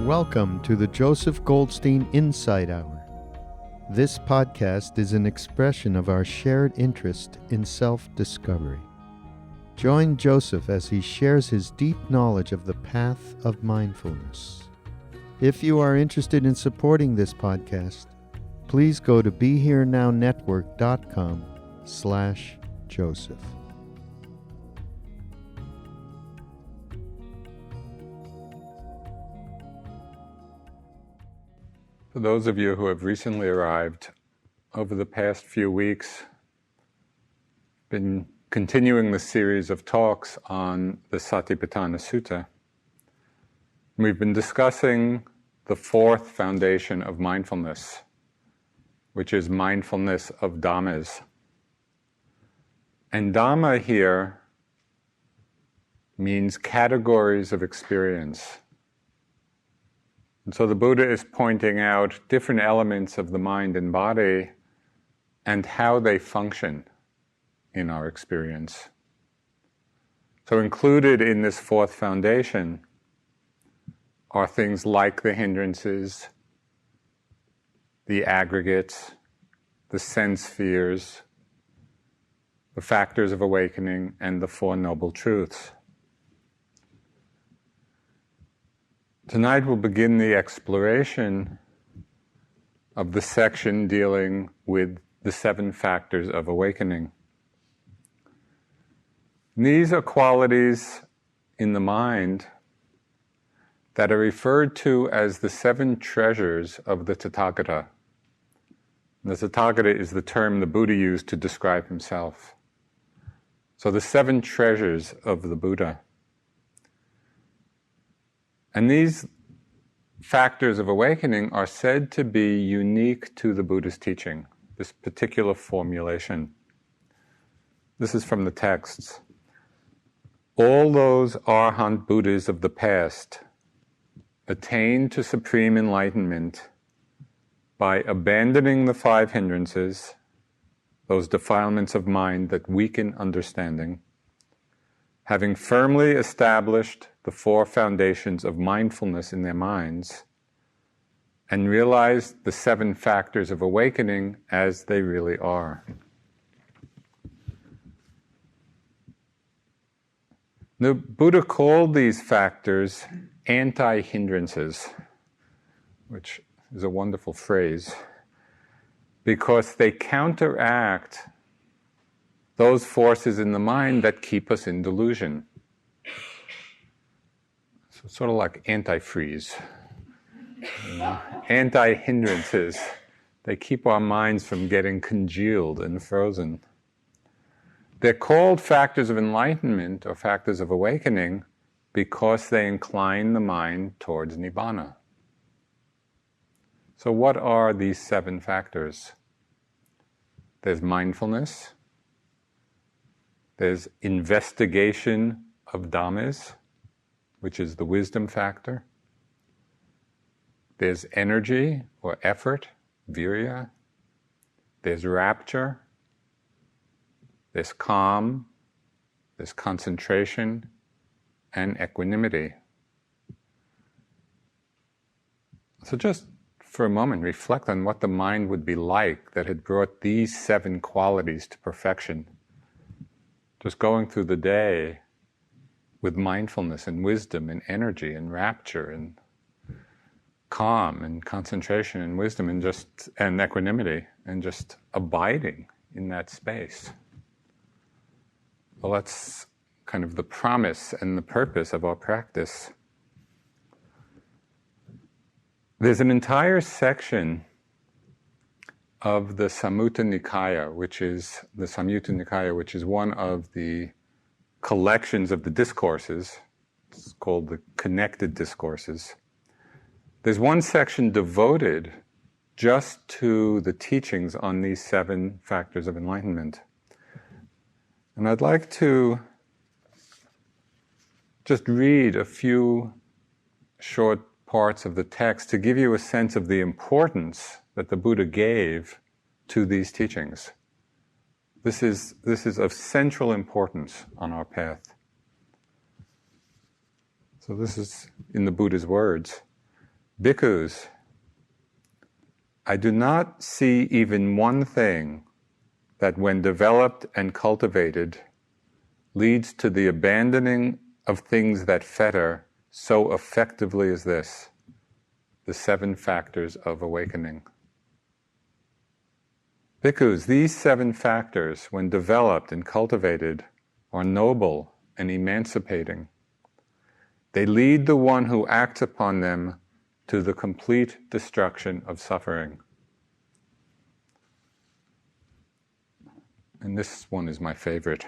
Welcome to the Joseph Goldstein Insight Hour. This podcast is an expression of our shared interest in self-discovery. Join Joseph as he shares his deep knowledge of the path of mindfulness. If you are interested in supporting this podcast, please go to BeHereNowNetwork.com/Joseph. For those of you who have recently arrived, over the past few weeks, been continuing the series of talks on the Satipatthana Sutta. We've been discussing the fourth foundation of mindfulness, which is mindfulness of Dhammas. And Dhamma here means categories of experience. And so the Buddha is pointing out different elements of the mind and body and how they function in our experience. So included in this fourth foundation are things like the hindrances, the aggregates, the sense spheres, the factors of awakening, and the Four Noble Truths. Tonight we'll begin the exploration of the section dealing with the 7 factors of awakening. These are qualities in the mind that are referred to as the 7 treasures of the Tathagata. The Tathagata is the term the Buddha used to describe himself. So the 7 treasures of the Buddha. And these factors of awakening are said to be unique to the Buddha's teaching, this particular formulation. This is from the texts. All those Arhat Buddhas of the past attained to supreme enlightenment by abandoning the 5 hindrances, those defilements of mind that weaken understanding, having firmly established the 4 foundations of mindfulness in their minds, and realized the 7 factors of awakening as they really are. The Buddha called these factors anti-hindrances, which is a wonderful phrase, because they counteract those forces in the mind that keep us in delusion. So sort of like antifreeze, anti-hindrances. They keep our minds from getting congealed and frozen. They're called factors of enlightenment or factors of awakening because they incline the mind towards nibbana. So what are these 7 factors? There's mindfulness. There's investigation of Dhammas, which is the wisdom factor. There's energy or effort, virya. There's rapture. There's calm. There's concentration and equanimity. So just for a moment, reflect on what the mind would be like that had brought these 7 qualities to perfection. Just going through the day with mindfulness and wisdom and energy and rapture and calm and concentration and wisdom and equanimity and just abiding in that space. Well, that's kind of the promise and the purpose of our practice. There's an entire section of the Samyutta Nikaya, which is one of the collections of the discourses. It's called the Connected Discourses. There's one section devoted just to the teachings on these 7 factors of enlightenment. And I'd like to just read a few short parts of the text to give you a sense of the importance that the Buddha gave to these teachings. This is of central importance on our path. So this is in the Buddha's words. Bhikkhus, I do not see even one thing that when developed and cultivated leads to the abandoning of things that fetter so effectively as this, the 7 factors of awakening. Bhikkhus, these 7 factors, when developed and cultivated, are noble and emancipating. They lead the one who acts upon them to the complete destruction of suffering. And this one is my favorite.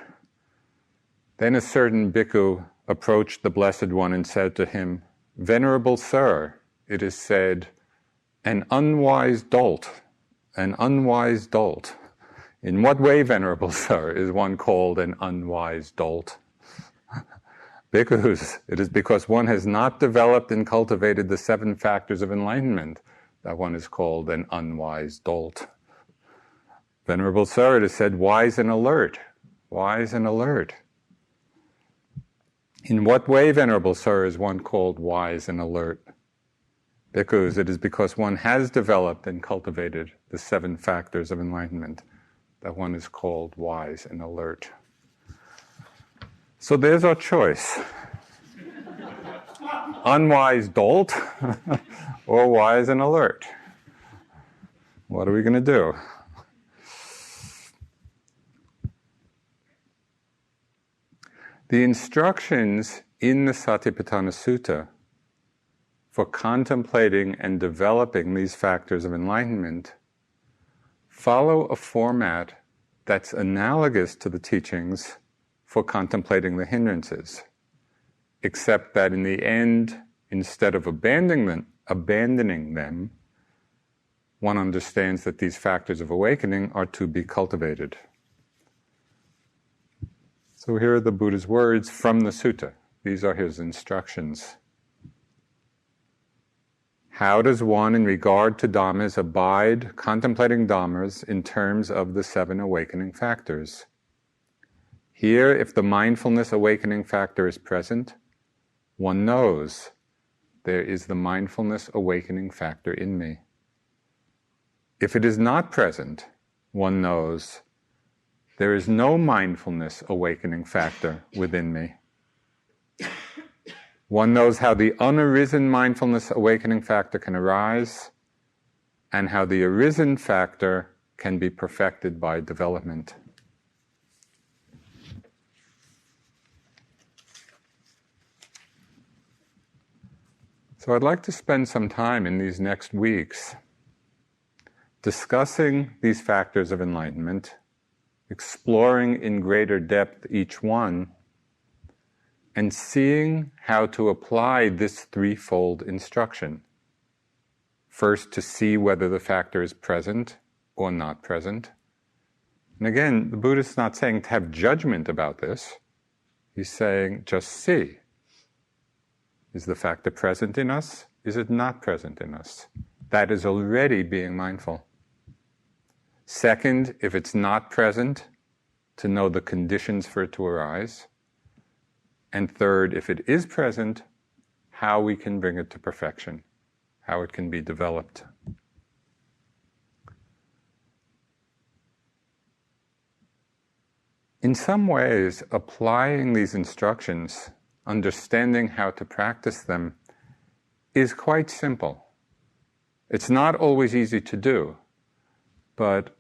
Then a certain bhikkhu approached the Blessed One and said to him, "Venerable Sir, it is said, an unwise dolt. In what way, Venerable Sir, is one called an unwise dolt?" Bhikkhus, it is because one has not developed and cultivated the 7 factors of enlightenment that one is called an unwise dolt. Venerable Sir, it is said, wise and alert. In what way, Venerable Sir, is one called wise and alert? Bhikkhus, it is because one has developed and cultivated the 7 factors of enlightenment that one is called wise and alert. So there's our choice. Unwise dolt or wise and alert. What are we going to do? The instructions in the Satipatthana Sutta for contemplating and developing these factors of enlightenment follow a format that's analogous to the teachings for contemplating the hindrances, except that in the end, instead of abandoning them, one understands that these factors of awakening are to be cultivated. So here are the Buddha's words from the sutta. These are his instructions. How does one, in regard to Dhammas, abide contemplating Dhammas in terms of the 7 awakening factors? Here, if the mindfulness awakening factor is present, one knows there is the mindfulness awakening factor in me. If it is not present, one knows there is no mindfulness awakening factor within me. One knows how the unarisen mindfulness awakening factor can arise and how the arisen factor can be perfected by development. So I'd like to spend some time in these next weeks discussing these factors of enlightenment, exploring in greater depth each one, and seeing how to apply this 3-fold instruction. First, to see whether the factor is present or not present. And again, the Buddha's not saying to have judgment about this. He's saying, just see. Is the factor present in us? Is it not present in us? That is already being mindful. Second, if it's not present, to know the conditions for it to arise. And third, if it is present, how we can bring it to perfection, how it can be developed. In some ways, applying these instructions, understanding how to practice them, is quite simple. It's not always easy to do, but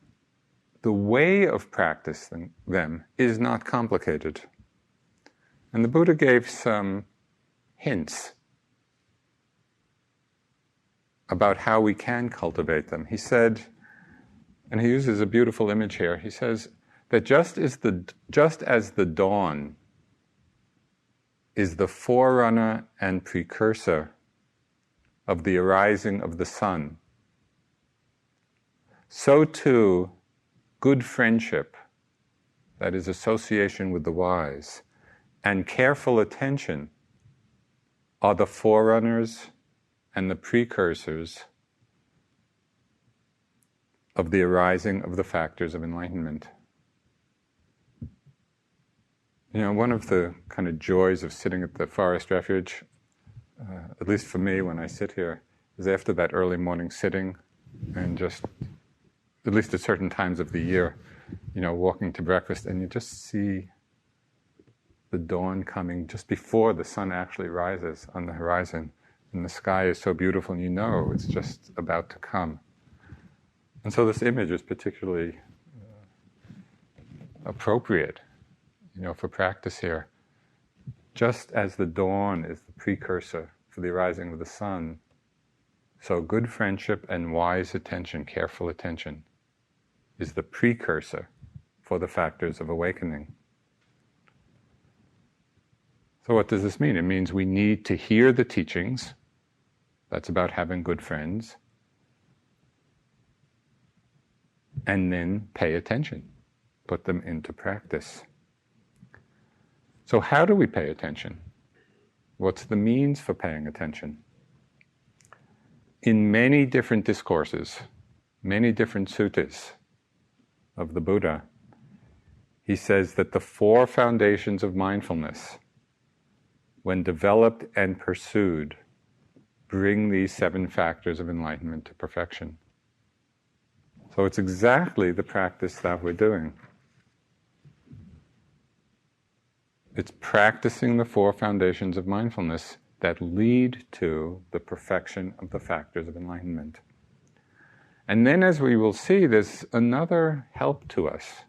the way of practicing them is not complicated. And the Buddha gave some hints about how we can cultivate them. He said, and he uses a beautiful image here, he says that just as the dawn is the forerunner and precursor of the arising of the sun, so too good friendship, that is association with the wise, and careful attention are the forerunners and the precursors of the arising of the factors of enlightenment. You know, one of the kind of joys of sitting at the forest refuge, at least for me when I sit here, is after that early morning sitting and just, at least at certain times of the year, walking to breakfast, and you just see the dawn coming just before the sun actually rises on the horizon. And the sky is so beautiful, and it's just about to come. And so this image is particularly appropriate, for practice here. Just as the dawn is the precursor for the rising of the sun, so good friendship and wise attention, careful attention, is the precursor for the factors of awakening. So what does this mean? It means we need to hear the teachings. That's about having good friends. And then pay attention, put them into practice. So how do we pay attention? What's the means for paying attention? In many different discourses, many different suttas of the Buddha, he says that the 4 foundations of mindfulness, when developed and pursued, bring these 7 factors of enlightenment to perfection. So it's exactly the practice that we're doing. It's practicing the 4 foundations of mindfulness that lead to the perfection of the factors of enlightenment. And then, as we will see, there's another help to us.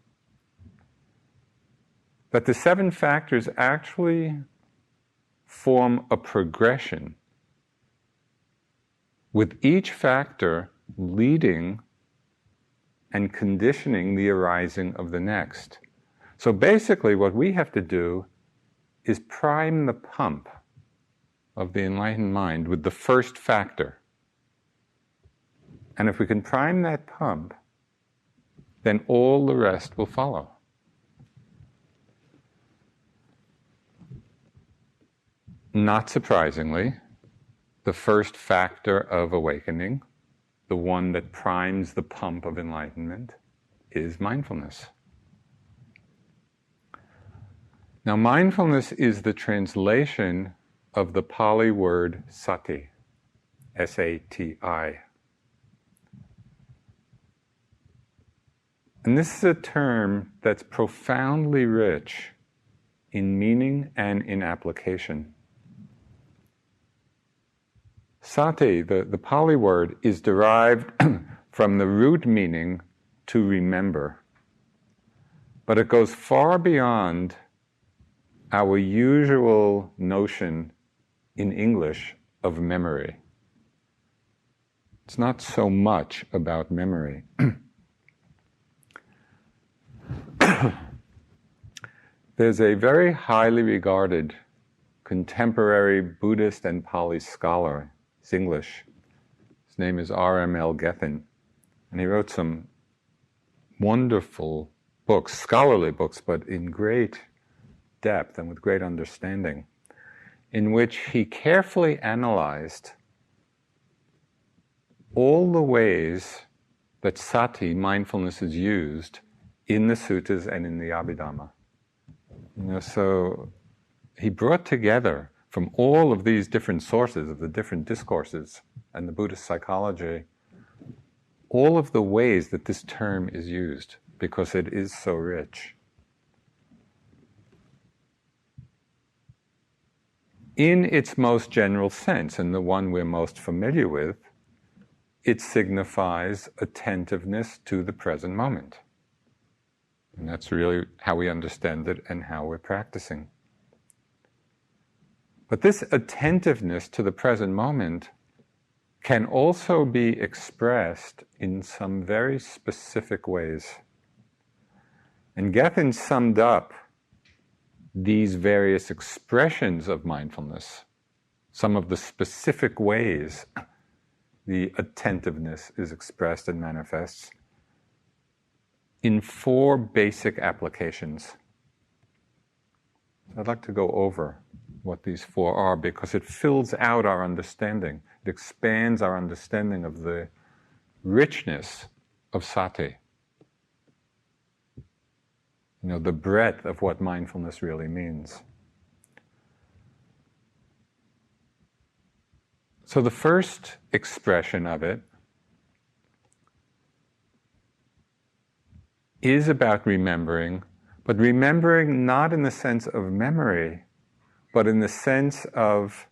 That the 7 factors actually form a progression, with each factor leading and conditioning the arising of the next. So basically what we have to do is prime the pump of the enlightened mind with the first factor. And if we can prime that pump, then all the rest will follow. Not surprisingly, the first factor of awakening, the one that primes the pump of enlightenment, is mindfulness. Now, mindfulness is the translation of the Pali word sati, S-A-T-I. And this is a term that's profoundly rich in meaning and in application. Sati, the Pali word, is derived from the root meaning to remember. But it goes far beyond our usual notion in English of memory. It's not so much about memory. There's a very highly regarded contemporary Buddhist and Pali scholar. He's English. His name is R.M.L. Gethin. And he wrote some wonderful books, scholarly books, but in great depth and with great understanding, in which he carefully analyzed all the ways that sati, mindfulness, is used in the suttas and in the Abhidhamma. So he brought together from all of these different sources of the different discourses and the Buddhist psychology, all of the ways that this term is used, because it is so rich. In its most general sense, and the one we're most familiar with, it signifies attentiveness to the present moment. And that's really how we understand it and how we're practicing. But this attentiveness to the present moment can also be expressed in some very specific ways. And Gethin summed up these various expressions of mindfulness, some of the specific ways the attentiveness is expressed and manifests, in 4 basic applications. I'd like to go over what these 4 are, because it fills out our understanding. It expands our understanding of the richness of sati. The breadth of what mindfulness really means. So the first expression of it is about remembering, but remembering not in the sense of memory, but in the sense of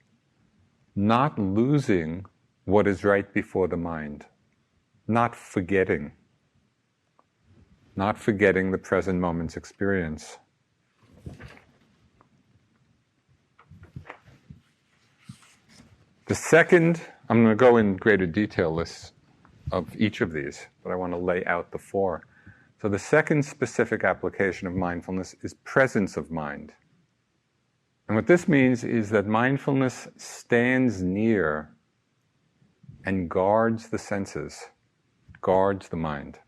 not losing what is right before the mind, not forgetting the present moment's experience. The second, I'm going to go in greater detail lists of each of these, but I want to lay out the four. So the second specific application of mindfulness is presence of mind. And what this means is that mindfulness stands near and guards the senses, guards the mind.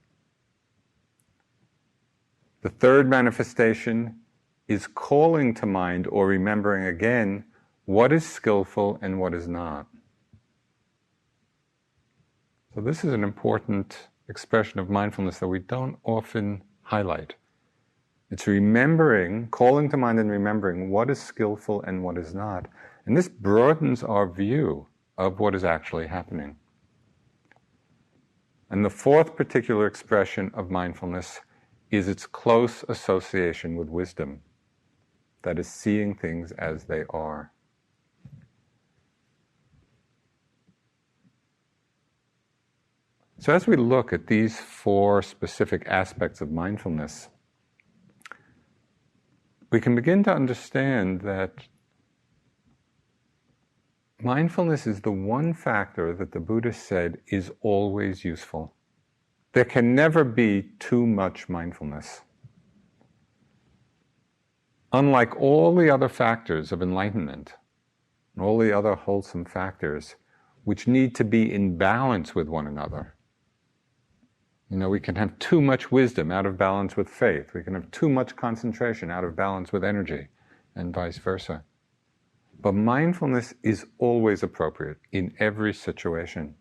The third manifestation is calling to mind or remembering again what is skillful and what is not. So this is an important expression of mindfulness that we don't often highlight. It's remembering, calling to mind and remembering what is skillful and what is not. And this broadens our view of what is actually happening. And the fourth particular expression of mindfulness is its close association with wisdom, that is, seeing things as they are. So as we look at these four specific aspects of mindfulness, we can begin to understand that mindfulness is the one factor that the Buddha said is always useful. There can never be too much mindfulness. Unlike all the other factors of enlightenment, and all the other wholesome factors, which need to be in balance with one another. We can have too much wisdom out of balance with faith. We can have too much concentration out of balance with energy, and vice versa. But mindfulness is always appropriate in every situation.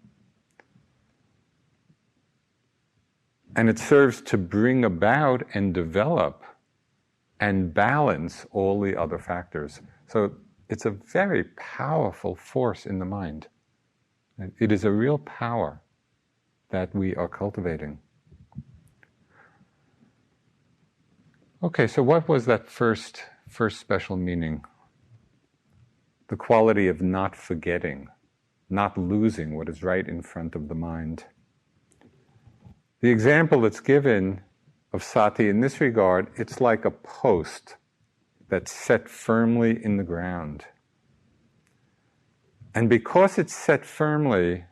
And it serves to bring about and develop and balance all the other factors. So it's a very powerful force in the mind. It is a real power that we are cultivating. Okay, so what was that first special meaning? The quality of not forgetting, not losing what is right in front of the mind. The example that's given of sati in this regard, it's like a post that's set firmly in the ground. And because it's set firmly,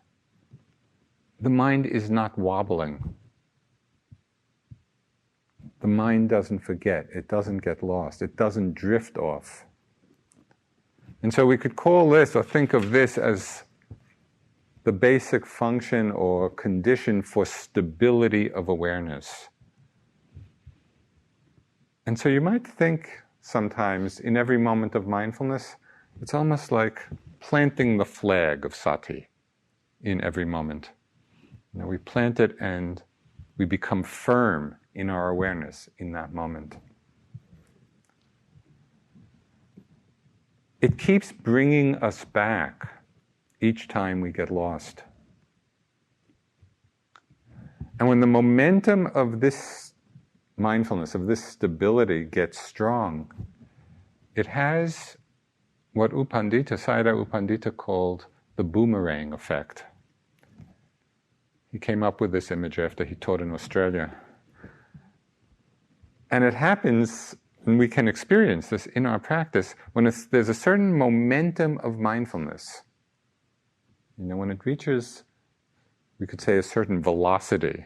the mind is not wobbling. The mind doesn't forget, it doesn't get lost, it doesn't drift off. And so we could call this, or think of this as the basic function or condition for stability of awareness. And so you might think sometimes, in every moment of mindfulness, it's almost like planting the flag of sati in every moment. We plant it and we become firm in our awareness in that moment. It keeps bringing us back each time we get lost. And when the momentum of this mindfulness, of this stability gets strong, it has what Sayadaw U Pandita called the boomerang effect. He came up with this image after he taught in Australia. And it happens, and we can experience this in our practice, when there's a certain momentum of mindfulness. When it reaches, we could say, a certain velocity,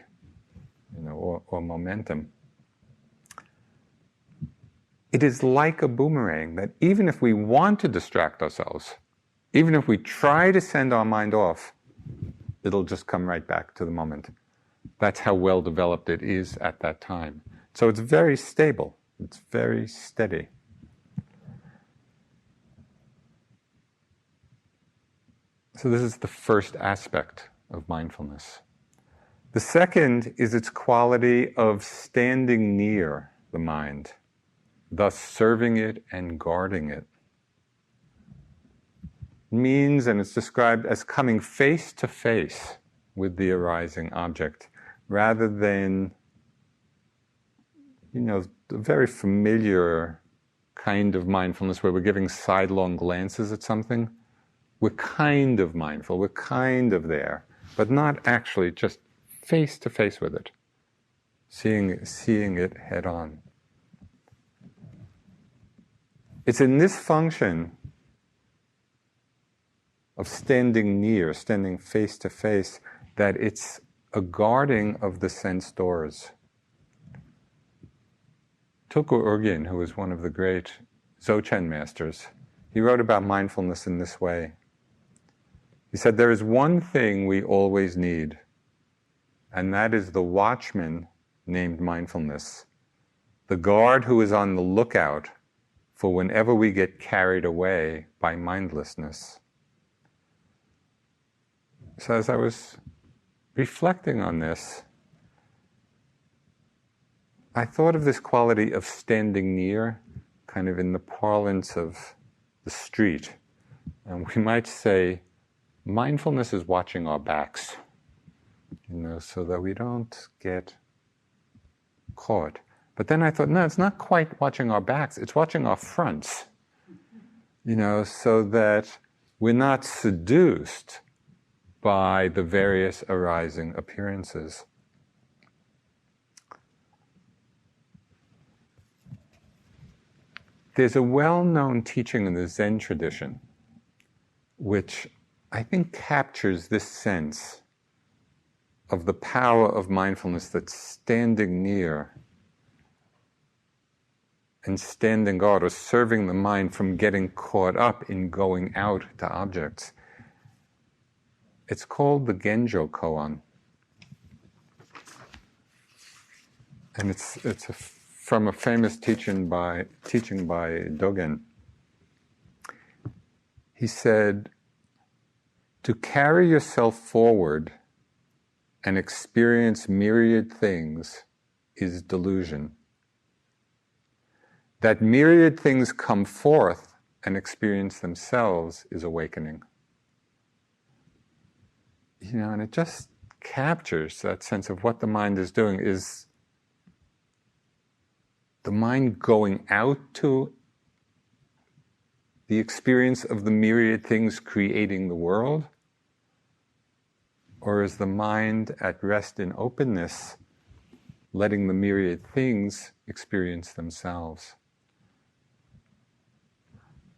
or momentum. It is like a boomerang that even if we want to distract ourselves, even if we try to send our mind off, it'll just come right back to the moment. That's how well developed it is at that time. So it's very stable. It's very steady. So this is the first aspect of mindfulness. The second is its quality of standing near the mind, thus serving it and guarding it. means, and it's described as coming face to face with the arising object, rather than, the very familiar kind of mindfulness where we're giving sidelong glances at something. We're kind of mindful, we're kind of there, but not actually just face to face with it, seeing it head on. It's in this function of standing near, standing face to face, that it's a guarding of the sense doors. Tulku Urgyen, who was one of the great Dzogchen masters, he wrote about mindfulness in this way. He said, there is one thing we always need, and that is the watchman named mindfulness, the guard who is on the lookout for whenever we get carried away by mindlessness. So as I was reflecting on this, I thought of this quality of standing near, kind of in the parlance of the street. And we might say, mindfulness is watching our backs, so that we don't get caught. But then I thought, no, it's not quite watching our backs, it's watching our fronts, so that we're not seduced by the various arising appearances. There's a well-known teaching in the Zen tradition which I think captures this sense of the power of mindfulness, that's standing near and standing guard, or serving the mind from getting caught up in going out to objects. It's called the Genjo Koan. And it's from a famous teaching by Dogen. He said, to carry yourself forward and experience myriad things is delusion. That myriad things come forth and experience themselves is awakening. And it just captures that sense of what the mind is doing. Is the mind going out to the experience of the myriad things creating the world? Or is the mind at rest in openness, letting the myriad things experience themselves?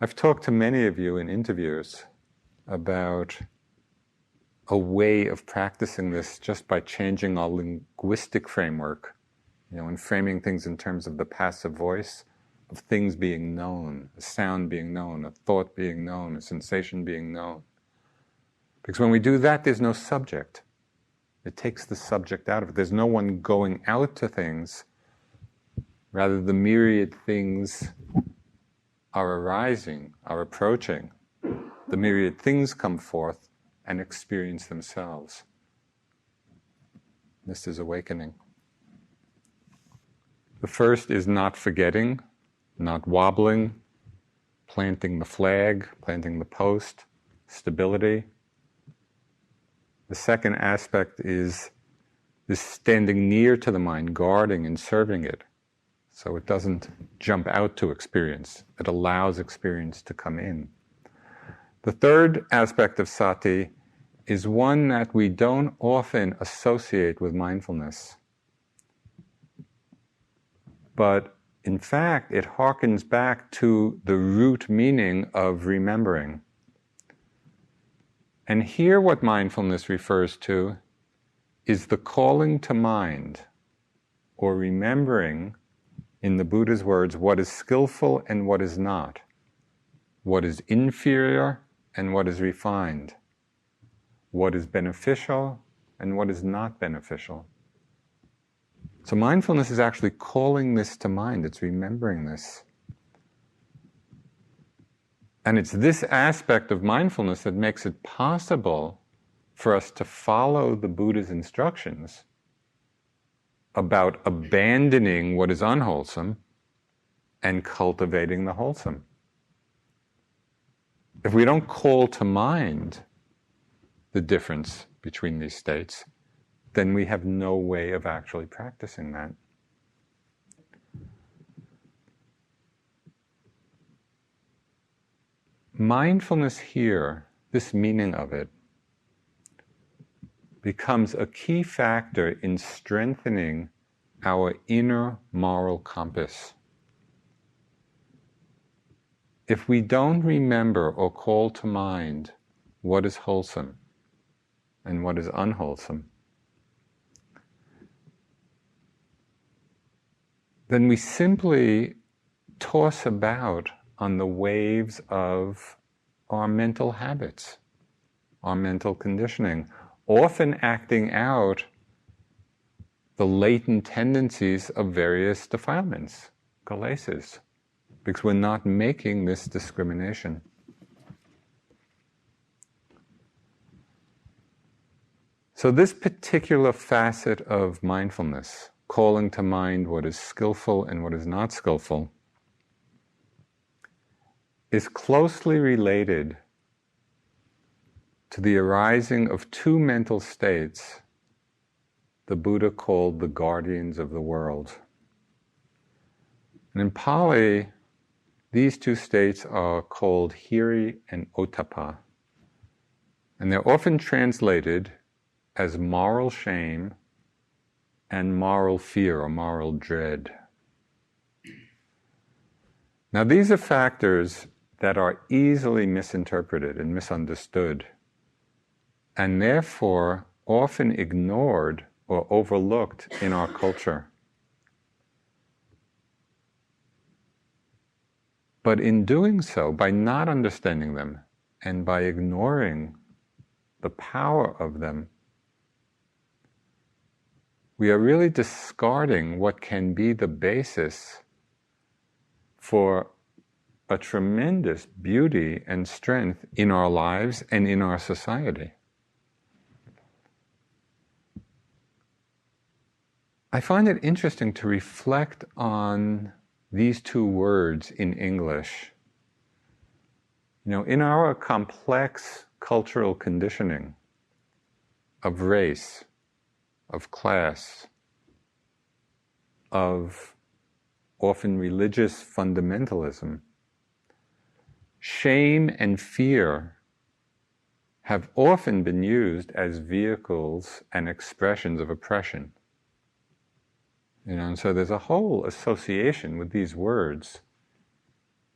I've talked to many of you in interviews about a way of practicing this just by changing our linguistic framework, and framing things in terms of the passive voice, of things being known, a sound being known, a thought being known, a sensation being known. Because when we do that, there's no subject. It takes the subject out of it. There's no one going out to things. Rather, the myriad things are arising, are approaching. The myriad things come forth and experience themselves. This is awakening. The first is not forgetting, not wobbling, planting the flag, planting the post, stability. The second aspect is this standing near to the mind, guarding and serving it, so it doesn't jump out to experience. It allows experience to come in. The third aspect of sati is one that we don't often associate with mindfulness. But in fact, it harkens back to the root meaning of remembering. And here what mindfulness refers to is the calling to mind, or remembering, in the Buddha's words, what is skillful and what is not, what is inferior and what is refined, what is beneficial and what is not beneficial. So mindfulness is actually calling this to mind, it's remembering this. And it's this aspect of mindfulness that makes it possible for us to follow the Buddha's instructions about abandoning what is unwholesome and cultivating the wholesome. if we don't call to mind the difference between these states, then we have no way of actually practicing that. Mindfulness here, this meaning of it, becomes a key factor in strengthening our inner moral compass. If we don't remember or call to mind what is wholesome and what is unwholesome, then we simply toss about on the waves of our mental habits, our mental conditioning, often acting out the latent tendencies of various defilements, kilesas, because we're not making this discrimination. So this particular facet of mindfulness, calling to mind what is skillful and what is not skillful, is closely related to the arising of two mental states the Buddha called the guardians of the world. And in Pali, these two states are called hiri and ottappa. And they're often translated as moral shame and moral fear or moral dread. Now these are factors that are easily misinterpreted and misunderstood, and therefore often ignored or overlooked in our culture. But in doing so, by not understanding them and by ignoring the power of them, we are really discarding what can be the basis for a tremendous beauty and strength in our lives and in our society. I find it interesting to reflect on these two words in English. You know, in our complex cultural conditioning of race, of class, of often religious fundamentalism, shame and fear have often been used as vehicles and expressions of oppression. You know, and so there's a whole association with these words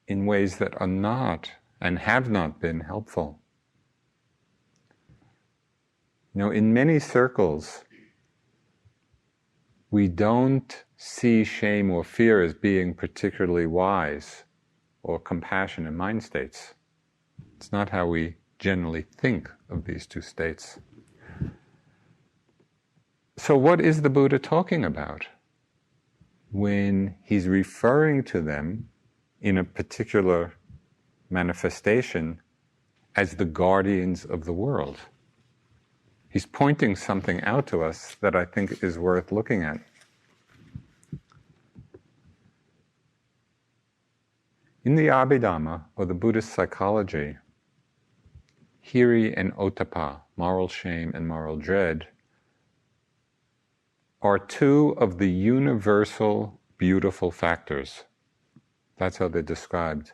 in ways that are not and have not been helpful. You know, in many circles, we don't see shame or fear as being particularly wise or compassionate mind states. It's not how we generally think of these two states. So what is the Buddha talking about when he's referring to them in a particular manifestation as the guardians of the world? He's pointing something out to us that I think is worth looking at. In the Abhidhamma, or the Buddhist psychology, hiri and ottappa, moral shame and moral dread, are two of the universal beautiful factors. That's how they're described.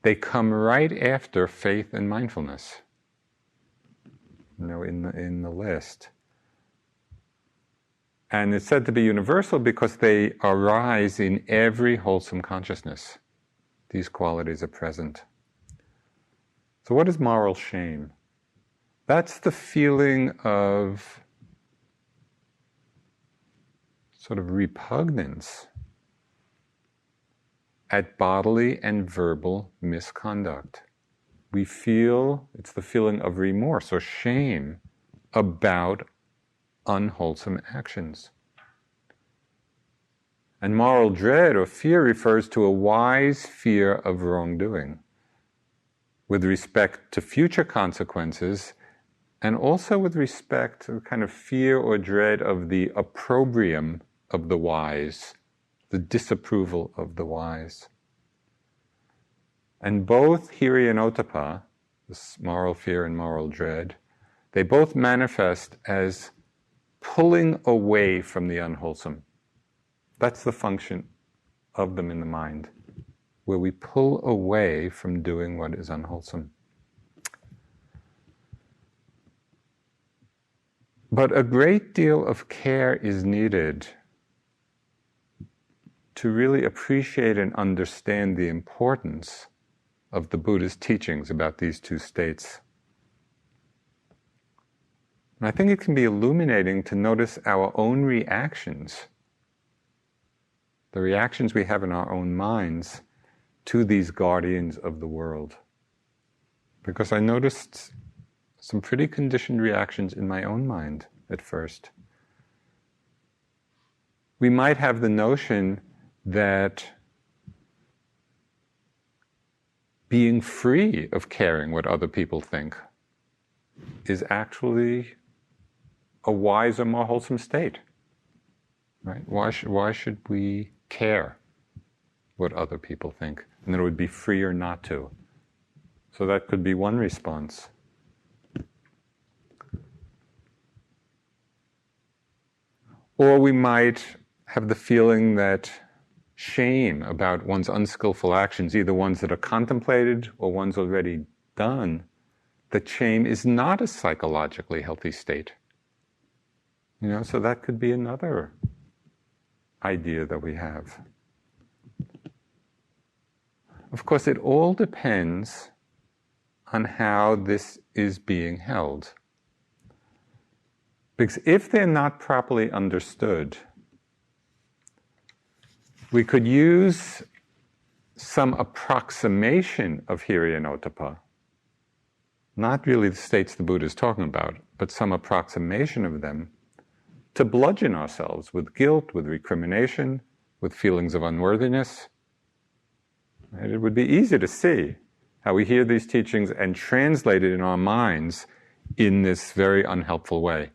They come right after faith and mindfulness, you know, in the list. And it's said to be universal because they arise in every wholesome consciousness. These qualities are present. So what is moral shame? That's the feeling of sort of repugnance at bodily and verbal misconduct. We feel, it's the feeling of remorse or shame about unwholesome actions. And moral dread or fear refers to a wise fear of wrongdoing with respect to future consequences, and also with respect to kind of fear or dread of the opprobrium of the wise, the disapproval of the wise. And both hiri and ottappa, this moral fear and moral dread, they both manifest as pulling away from the unwholesome. That's the function of them in the mind, where we pull away from doing what is unwholesome. But a great deal of care is needed to really appreciate and understand the importance of the Buddha's teachings about these two states. And I think it can be illuminating to notice our own reactions, the reactions we have in our own minds to these guardians of the world. Because I noticed some pretty conditioned reactions in my own mind at first. We might have the notion that being free of caring what other people think is actually a wiser, more wholesome state. Right? Why should we care what other people think? And then it would be freer not to. So that could be one response. Or we might have the feeling that shame about one's unskillful actions, either ones that are contemplated or ones already done, that shame is not a psychologically healthy state. So that could be another idea that we have. Of course, it all depends on how this is being held. Because if they're not properly understood, we could use some approximation of hiri and ottappa, not really the states the Buddha is talking about, but some approximation of them, to bludgeon ourselves with guilt, with recrimination, with feelings of unworthiness. Right? It would be easy to see how we hear these teachings and translate it in our minds in this very unhelpful way.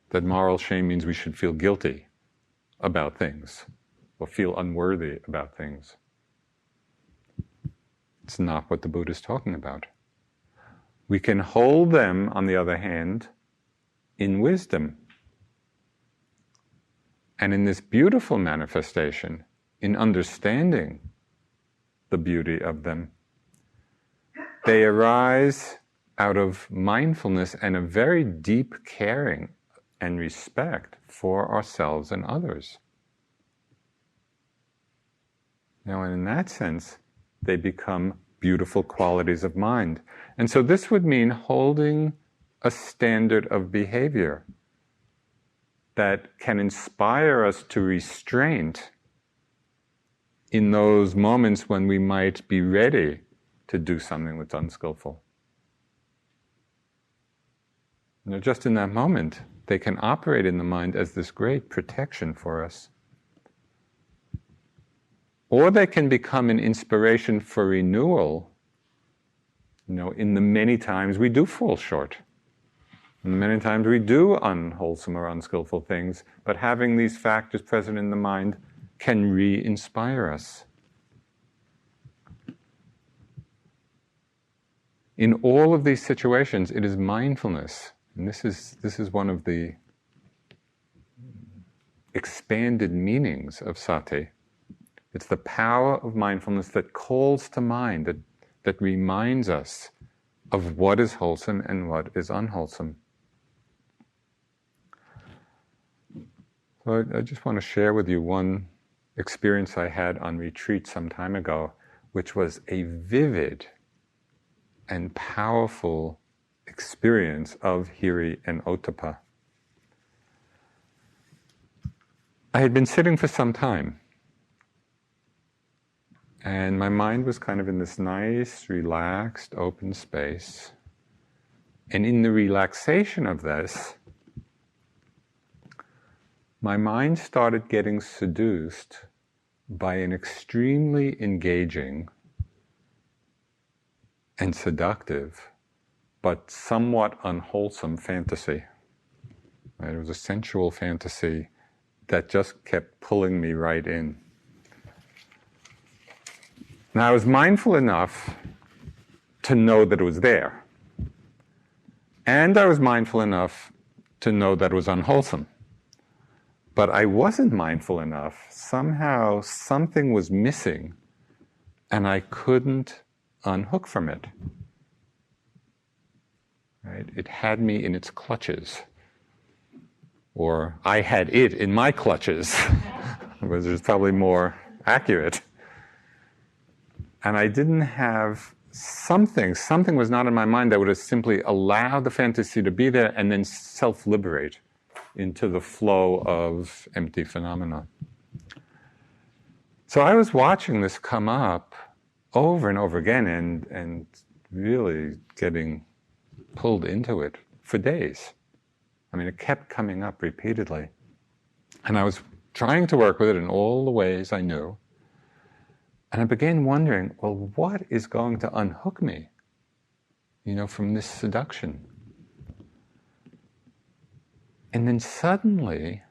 That moral shame means we should feel guilty about things or feel unworthy about things. It's not what the Buddha is talking about. We can hold them, on the other hand, in wisdom. And in this beautiful manifestation, in understanding the beauty of them, they arise out of mindfulness and a very deep caring and respect for ourselves and others. And in that sense, they become beautiful qualities of mind. And so this would mean holding a standard of behavior that can inspire us to restraint in those moments when we might be ready to do something that's unskillful. Just in that moment, they can operate in the mind as this great protection for us. Or they can become an inspiration for renewal, in the many times we do fall short. And many times we do unwholesome or unskillful things, but having these factors present in the mind can re-inspire us. In all of these situations, it is mindfulness. And this is one of the expanded meanings of sati. It's the power of mindfulness that calls to mind, that reminds us of what is wholesome and what is unwholesome. So I just want to share with you one experience I had on retreat some time ago, which was a vivid and powerful experience of hiri and ottappa. I had been sitting for some time, and my mind was kind of in this nice, relaxed, open space. And in the relaxation of this, my mind started getting seduced by an extremely engaging and seductive, but somewhat unwholesome fantasy. Right? It was a sensual fantasy that just kept pulling me right in. Now, I was mindful enough to know that it was there. And I was mindful enough to know that it was unwholesome. But I wasn't mindful enough. Somehow something was missing, and I couldn't unhook from it. Right? It had me in its clutches. Or I had it in my clutches, which is probably more accurate. And I didn't have something was not in my mind that would have simply allowed the fantasy to be there and then self-liberate into the flow of empty phenomena. So I was watching this come up over and over again and really getting pulled into it for days. I mean, it kept coming up repeatedly. And I was trying to work with it in all the ways I knew. And I began wondering, well, what is going to unhook me, from this seduction? And then suddenly,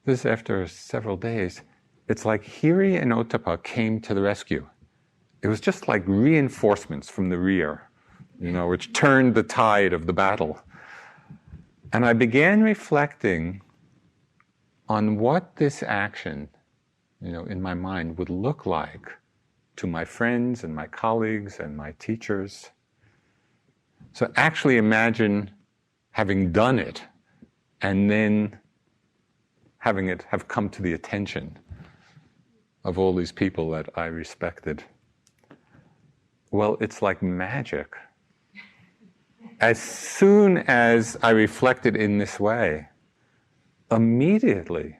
this after several days, it's like Hiri and Ottappa came to the rescue. It was just like reinforcements from the rear, which turned the tide of the battle. And I began reflecting on what this action, in my mind would look like to my friends and my colleagues and my teachers. So actually imagine having done it and then having it have come to the attention of all these people that I respected. Well, it's like magic. As soon as I reflected in this way, immediately,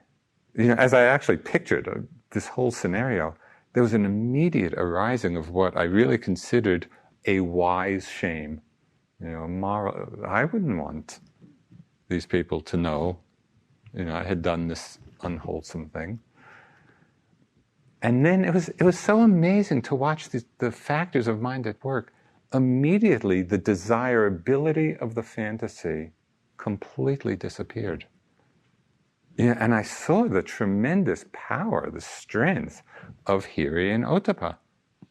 as I actually pictured this whole scenario, there was an immediate arising of what I really considered a wise shame. Moral. I wouldn't want these people to know, I had done this unwholesome thing. And then it was so amazing to watch the factors of mind at work. Immediately, the desirability of the fantasy completely disappeared. And I saw the tremendous power, the strength of Hiri and Ottappa.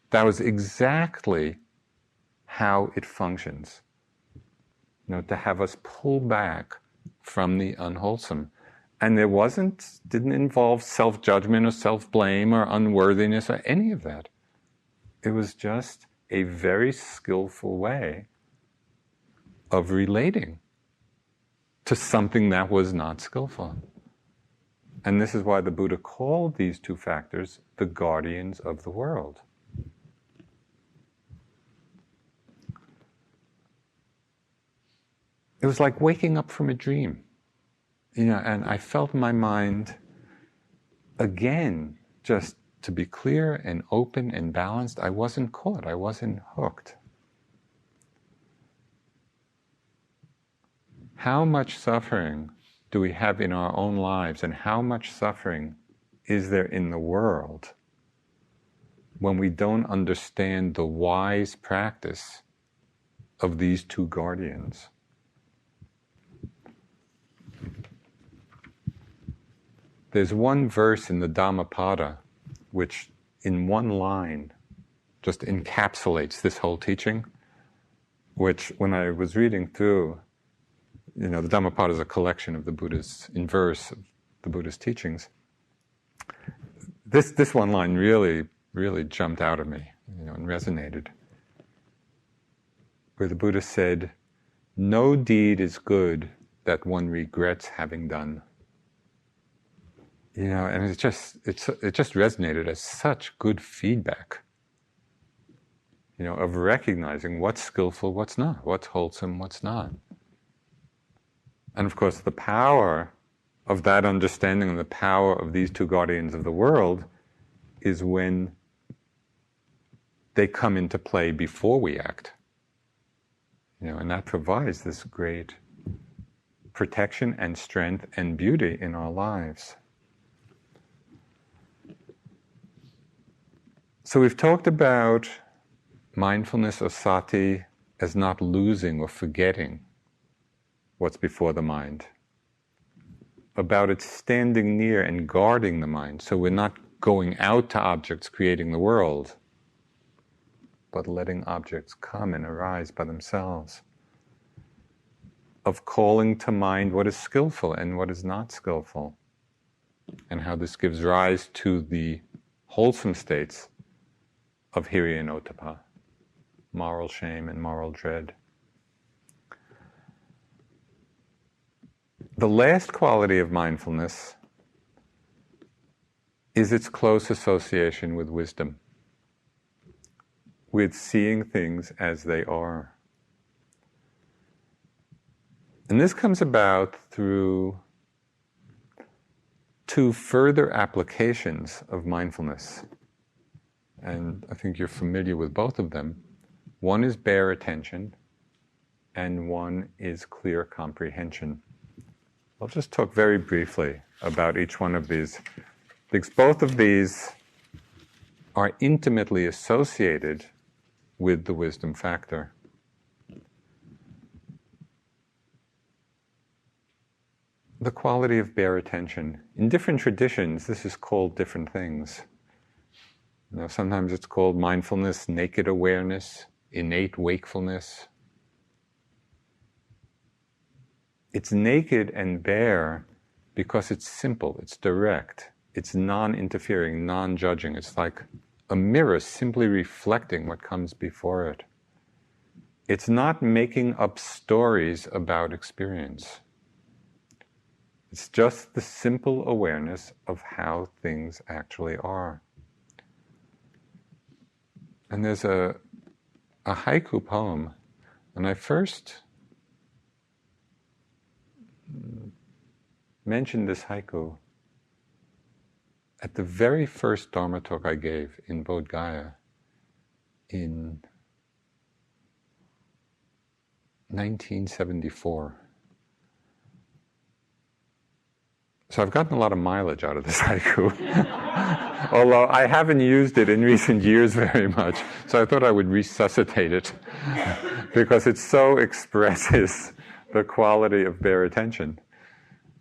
That was exactly how it functions. To have us pull back from the unwholesome. And didn't involve self-judgment or self-blame or unworthiness or any of that. It was just a very skillful way of relating to something that was not skillful. And this is why the Buddha called these two factors the guardians of the world. It was like waking up from a dream. And I felt my mind, again, just to be clear and open and balanced. I wasn't caught. I wasn't hooked. How much suffering do we have in our own lives, and how much suffering is there in the world when we don't understand the wise practice of these two guardians? There's one verse in the Dhammapada which, in one line, just encapsulates this whole teaching, which, when I was reading through, the Dhammapada is a collection of the Buddha's, in verse, of the Buddha's teachings. This one line really, really jumped out at me, and resonated. Where the Buddha said, "No deed is good that one regrets having done." And it just resonated as such good feedback, of recognizing what's skillful, what's not, what's wholesome, what's not. And of course, the power of that understanding and the power of these two guardians of the world is when they come into play before we act. And that provides this great protection and strength and beauty in our lives. So we've talked about mindfulness or sati as not losing or forgetting what's before the mind. About it standing near and guarding the mind, so we're not going out to objects creating the world, but letting objects come and arise by themselves. Of calling to mind what is skillful and what is not skillful, and how this gives rise to the wholesome states of hiri and ottappa, moral shame and moral dread. The last quality of mindfulness is its close association with wisdom, with seeing things as they are. And this comes about through two further applications of mindfulness. And I think you're familiar with both of them. One is bare attention, and one is clear comprehension. I'll just talk very briefly about each one of these, because both of these are intimately associated with the wisdom factor. The quality of bare attention. In different traditions, this is called different things. Sometimes it's called mindfulness, naked awareness, innate wakefulness. It's naked and bare because it's simple, it's direct, it's non-interfering, non-judging. It's like a mirror simply reflecting what comes before it. It's not making up stories about experience. It's just the simple awareness of how things actually are. And there's a haiku poem, and I first mentioned this haiku at the very first Dharma talk I gave in Bodh Gaya in 1974. So I've gotten a lot of mileage out of this haiku, although I haven't used it in recent years very much, so I thought I would resuscitate it, because it so expresses the quality of bare attention.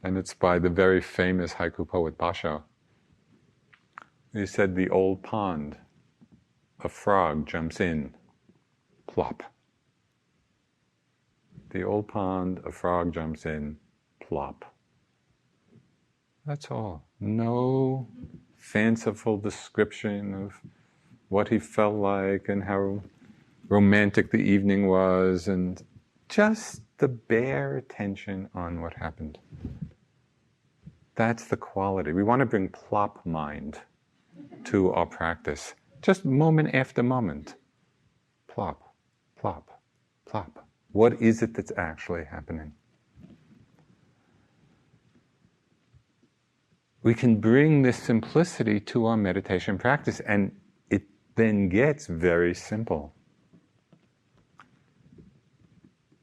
And it's by the very famous haiku poet Basho. He said, "The old pond, a frog jumps in, plop. The old pond, a frog jumps in, plop." That's all. No fanciful description of what he felt like and how romantic the evening was, and just the bare attention on what happened. That's the quality. We want to bring plop mind to our practice. Just moment after moment. Plop, plop, plop. What is it that's actually happening? We can bring this simplicity to our meditation practice, and it then gets very simple.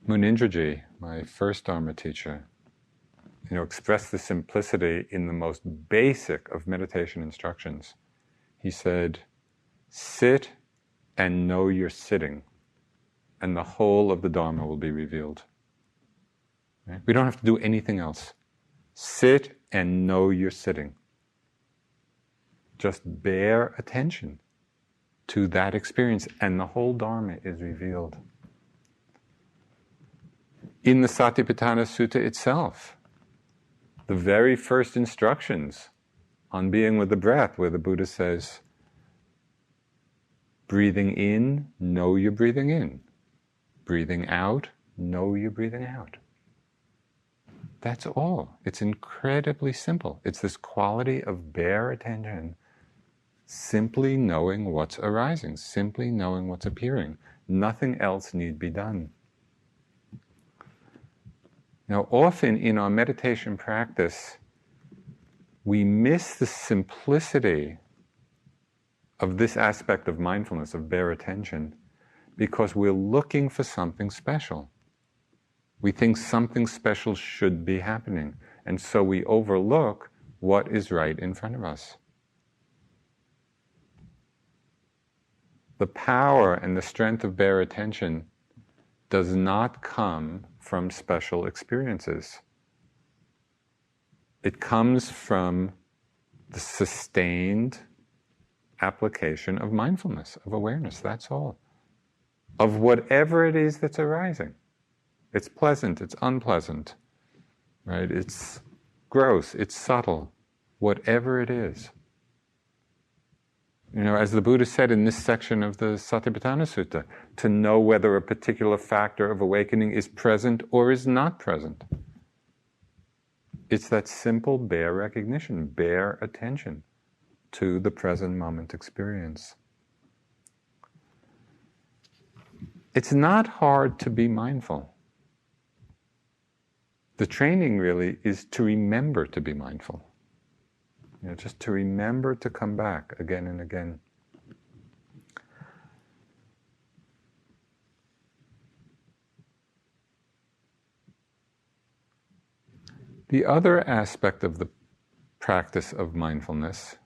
Munindraji, my first Dharma teacher, expressed the simplicity in the most basic of meditation instructions. He said, "Sit and know you're sitting, and the whole of the Dharma will be revealed." Right? We don't have to do anything else. Sit and know you're sitting. Just bear attention to that experience, and the whole Dharma is revealed. In the Satipatthana Sutta itself, the very first instructions on being with the breath, where the Buddha says, breathing in, know you're breathing in. Breathing out, know you're breathing out. That's all. It's incredibly simple. It's this quality of bare attention, simply knowing what's arising, simply knowing what's appearing. Nothing else need be done. Now, often in our meditation practice, we miss the simplicity of this aspect of mindfulness, of bare attention, because we're looking for something special. We think something special should be happening, and so we overlook what is right in front of us. The power and the strength of bare attention does not come from special experiences. It comes from the sustained application of mindfulness, of awareness, that's all. of whatever it is that's arising. It's pleasant, it's unpleasant, right? It's gross, it's subtle, whatever it is. As the Buddha said in this section of the Satipatthana Sutta, to know whether a particular factor of awakening is present or is not present. It's that simple, bare recognition, bare attention to the present moment experience. It's not hard to be mindful. The training really is to remember to be mindful. Just to remember to come back again and again. The other aspect of the practice of mindfulness,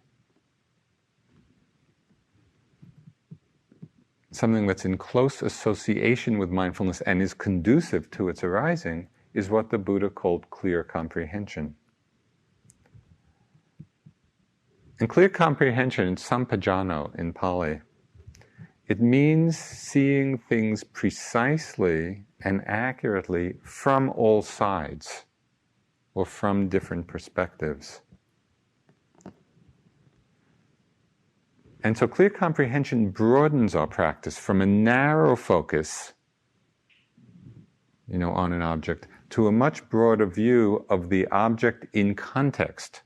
something that's in close association with mindfulness and is conducive to its arising, is what the Buddha called clear comprehension. And clear comprehension, sampajano in Pali, it means seeing things precisely and accurately from all sides, or from different perspectives. And so clear comprehension broadens our practice from a narrow focus, on an object, to a much broader view of the object in context.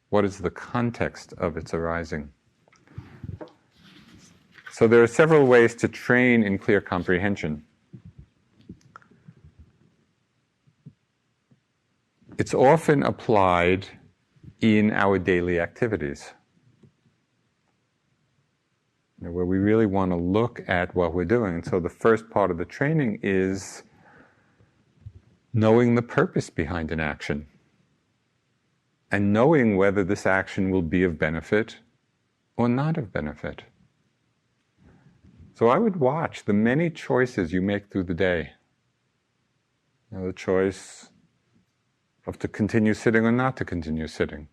What is the context of its arising? So there are several ways to train in clear comprehension. It's often applied in our daily activities, where we really want to look at what we're doing. And so the first part of the training is knowing the purpose behind an action and knowing whether this action will be of benefit or not of benefit. So I would watch the many choices you make through the day. The choice of to continue sitting or not to continue sitting.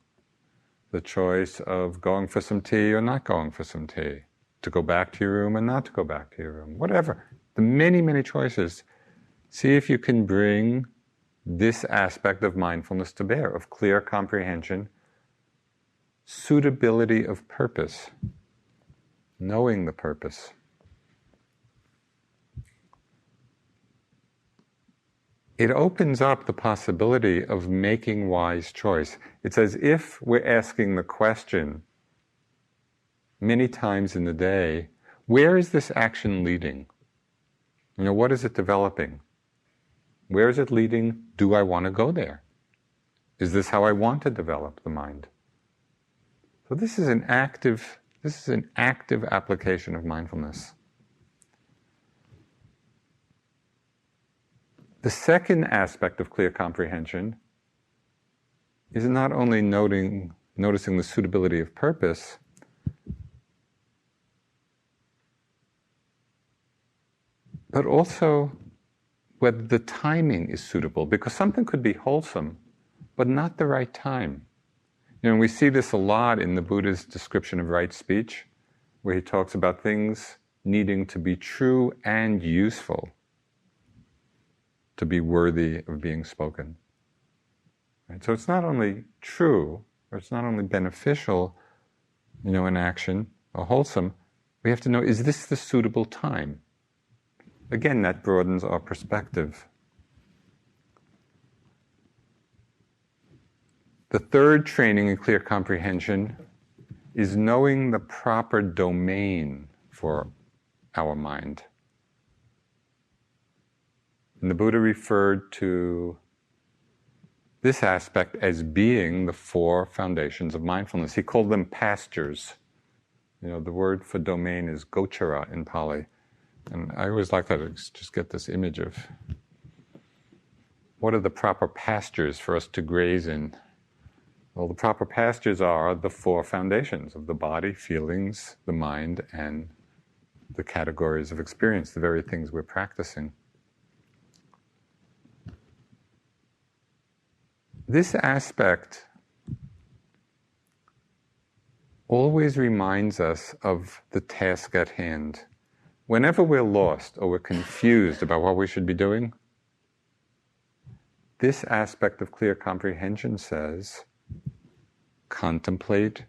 The choice of going for some tea or not going for some tea. To go back to your room or not to go back to your room. Whatever. The many, many choices. See if you can bring this aspect of mindfulness to bear, of clear comprehension, suitability of purpose, knowing the purpose. It opens up the possibility of making wise choice. It's as if we're asking the question many times in the day, where is this action leading? What is it developing? Where is it leading? Do I want to go there? Is this how I want to develop the mind? So this is an active application of mindfulness. The second aspect of clear comprehension is not only noticing the suitability of purpose, but also whether the timing is suitable, because something could be wholesome, but not the right time. We see this a lot in the Buddha's description of right speech, where he talks about things needing to be true and useful to be worthy of being spoken. Right? So it's not only true, or it's not only beneficial, in action, or wholesome, we have to know, is this the suitable time? Again, that broadens our perspective. The third training in clear comprehension is knowing the proper domain for our mind. And the Buddha referred to this aspect as being the four foundations of mindfulness. He called them pastures. The word for domain is gochara in Pali. And I always like that, I just get this image of what are the proper pastures for us to graze in? Well, the proper pastures are the four foundations of the body, feelings, the mind, and the categories of experience, the very things we're practicing. This aspect always reminds us of the task at hand. whenever we're lost or we're confused about what we should be doing, this aspect of clear comprehension says, contemplate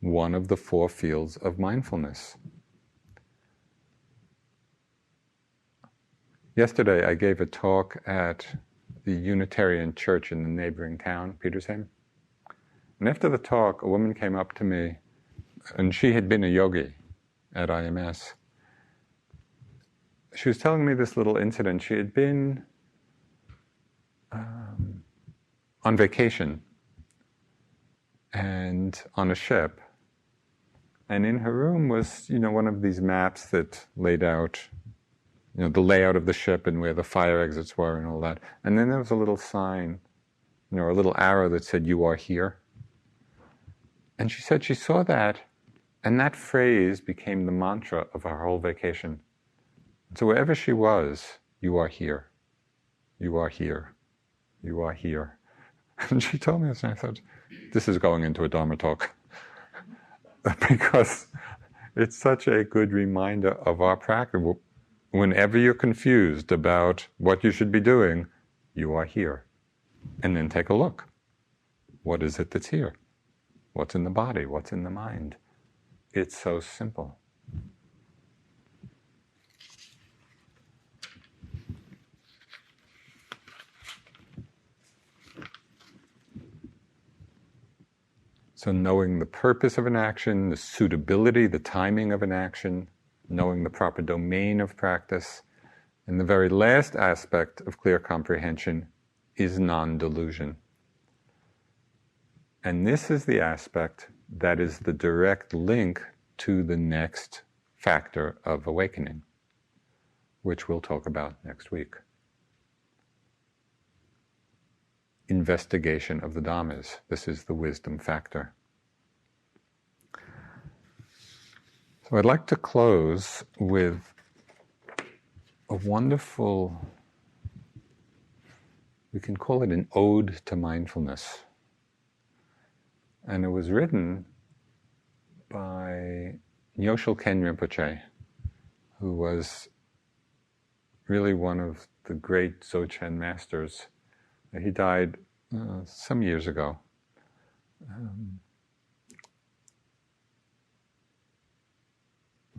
one of the four fields of mindfulness. Yesterday I gave a talk at the Unitarian Church in the neighboring town, Petersheim. And after the talk, a woman came up to me, and she had been a yogi at IMS. She was telling me this little incident. She had been on vacation and on a ship. And in her room was, one of these maps that laid out, the layout of the ship and where the fire exits were and all that. And then there was a little sign, a little arrow that said, "You are here." And she said she saw that, and that phrase became the mantra of her whole vacation. So wherever she was, "You are here. You are here. You are here." And she told me this, and I thought, this is going into a Dharma talk. Because it's such a good reminder of our practice. Whenever you're confused about what you should be doing, you are here. And then take a look. What is it that's here? What's in the body? What's in the mind? It's so simple. So knowing the purpose of an action, the suitability, the timing of an action, knowing the proper domain of practice, and the very last aspect of clear comprehension is non-delusion. And this is the aspect that is the direct link to the next factor of awakening, which we'll talk about next week. Investigation of the Dhammas. This is the wisdom factor. So I'd like to close with a wonderful, we can call it an ode to mindfulness. And it was written by Nyoshul Ken Rinpoche, who was really one of the great Dzogchen masters. He died some years ago. And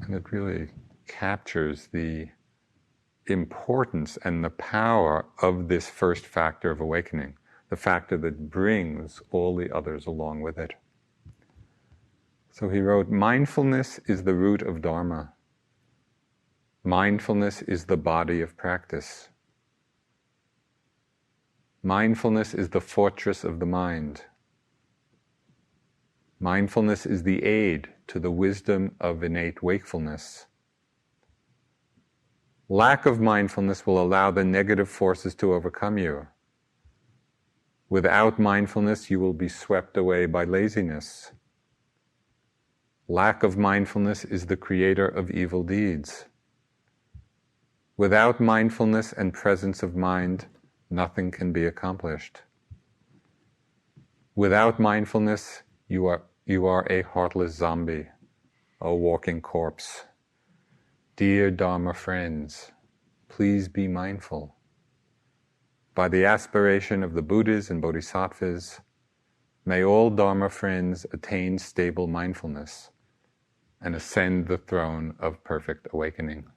it really captures the importance and the power of this first factor of awakening, the factor that brings all the others along with it. So he wrote, "Mindfulness is the root of Dharma. Mindfulness is the body of practice. Mindfulness is the fortress of the mind. Mindfulness is the aid to the wisdom of innate wakefulness. Lack of mindfulness will allow the negative forces to overcome you. Without mindfulness, you will be swept away by laziness. Lack of mindfulness is the creator of evil deeds. Without mindfulness and presence of mind, nothing can be accomplished. Without mindfulness, you are a heartless zombie, a walking corpse. Dear Dharma friends, please be mindful. By the aspiration of the Buddhas and Bodhisattvas, may all Dharma friends attain stable mindfulness and ascend the throne of perfect awakening."